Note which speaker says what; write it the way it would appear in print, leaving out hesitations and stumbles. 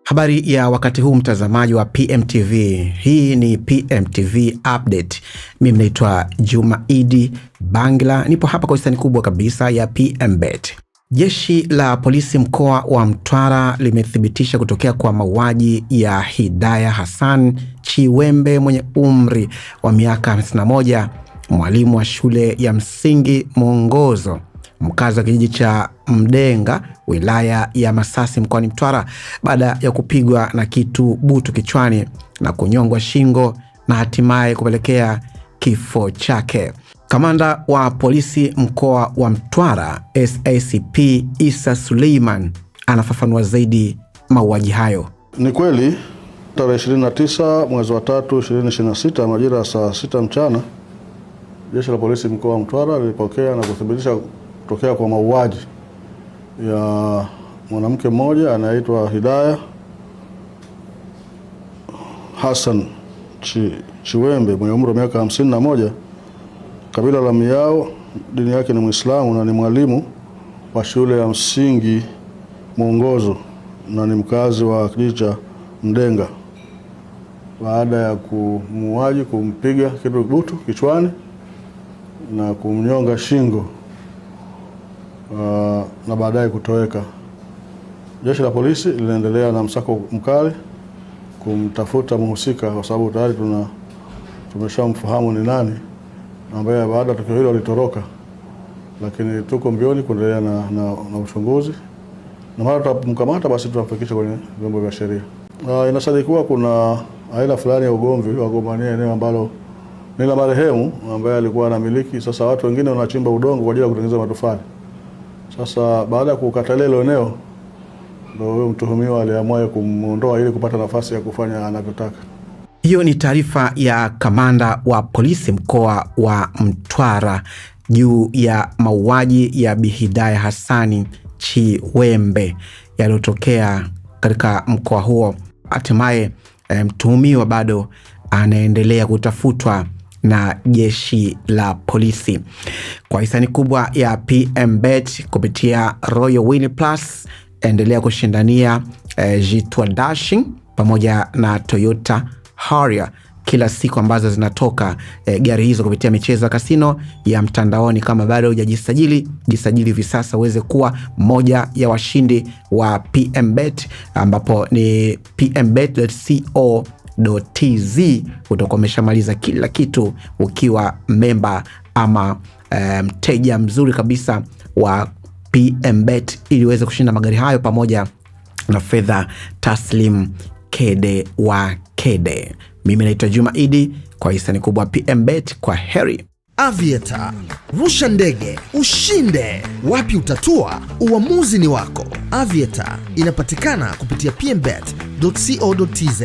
Speaker 1: Habari ya wakati huu mtazamaji wa PMTV. Hii ni PMTV Update. Mimi naitwa Juma Idi Bangla. Nipo hapa kwa hisani kubwa kabisa ya PMBet. Jeshi la polisi mkoa wa Mtwara limethibitisha kutokea kwa mauaji ya Hidaya Hassan Chiwembe mwenye umri wa miaka 51, mwalimu wa shule ya msingi Mwongozo, mkazi wa kijiji cha Mdenga, wilaya ya Masasi mkoani Mtwara, baada ya kupigwa na kitu butu kichwani na kunyongwa shingo na hatimaye kupelekea kifo chake. Kamanda wa polisi mkoa wa Mtwara SACP Isa Suleiman anafafanua zaidi mauaji hayo.
Speaker 2: Ni kweli tarehe 29 mwezi wa 3 2026 majira saa 6 mchana, jeshi la polisi mkoa wa Mtwara lilipokea na kuthibitisha kutokea kwa mauaji ya mwanamke mmoja anaitwa Hidaya Hassan Chiwembe mwenye umri wa miaka 51, kabila la Miao, dini yake ni Muislamu na ni mwalimu wa shule ya msingi Mwongozo na ni mkazi wa kijiji cha Mdenga, baada ya kumuaji kumpiga kitu butu kichwani na kumnyonga shingo na baadaye kutoweka. Jeshi la polisi linaendelea na msako mkali kumtafuta mhusika, kwa sababu tayari tumeshamfahamu ni nani, ambaye baada ya tukio hilo alitoroka, lakini tuko mbioni kuendelea na uchunguzi, na mara tutamkamata basi tutamfikisha kwenye vyombo vya sheria. Inasadikiwa kuna aina fulani ya ugomvi wa gombania eneo ambalo ni la marehemu ambaye alikuwa anamiliki. Sasa watu wengine wanachimba udongo kwa ajili ya kutengeneza matofali. Sasa baada ya kukatalia ile eneo, ndio huyo mtuhumiwa aliamua kumuondoa ili kupata nafasi ya kufanya anavyotaka.
Speaker 1: Hiyo ni taarifa ya kamanda wa polisi mkoa wa Mtwara juu ya mauaji ya Bi Hidaya Hassan Chiwembe yaliyotokea katika mkoa huo. Hatimaye mtuhumiwa bado anaendelea kutafutwa na jeshi la polisi. Kwa hisani kubwa ya PMBet kupitia Royal Win Plus, endelea kushindania Jitwa Dashing pamoja na Toyota Harrier kila siku ambazo zinatoka gari hizo kupitia michezo ya kasino ya mtandaoni. Kama bado hujajisajili, jisajili hivi sasa uweze kuwa mmoja ya washindi wa PMBet, ambapo ni pmbet.co.tz. utakuwa umeshamaliza kila kitu ukiwa memba ama mteja mzuri kabisa wa PMBet, ili uweze kushinda magari hayo pamoja na fedha taslim kede wa kede. Mimi naitwa Juma Idi kwa hisani kubwa PMBet. Kwa heri.
Speaker 3: Aviator, rusha ndege, ushinde. Wapi utatua? Uamuzi ni wako. Aviator inapatikana kupitia pmbet.co.tz.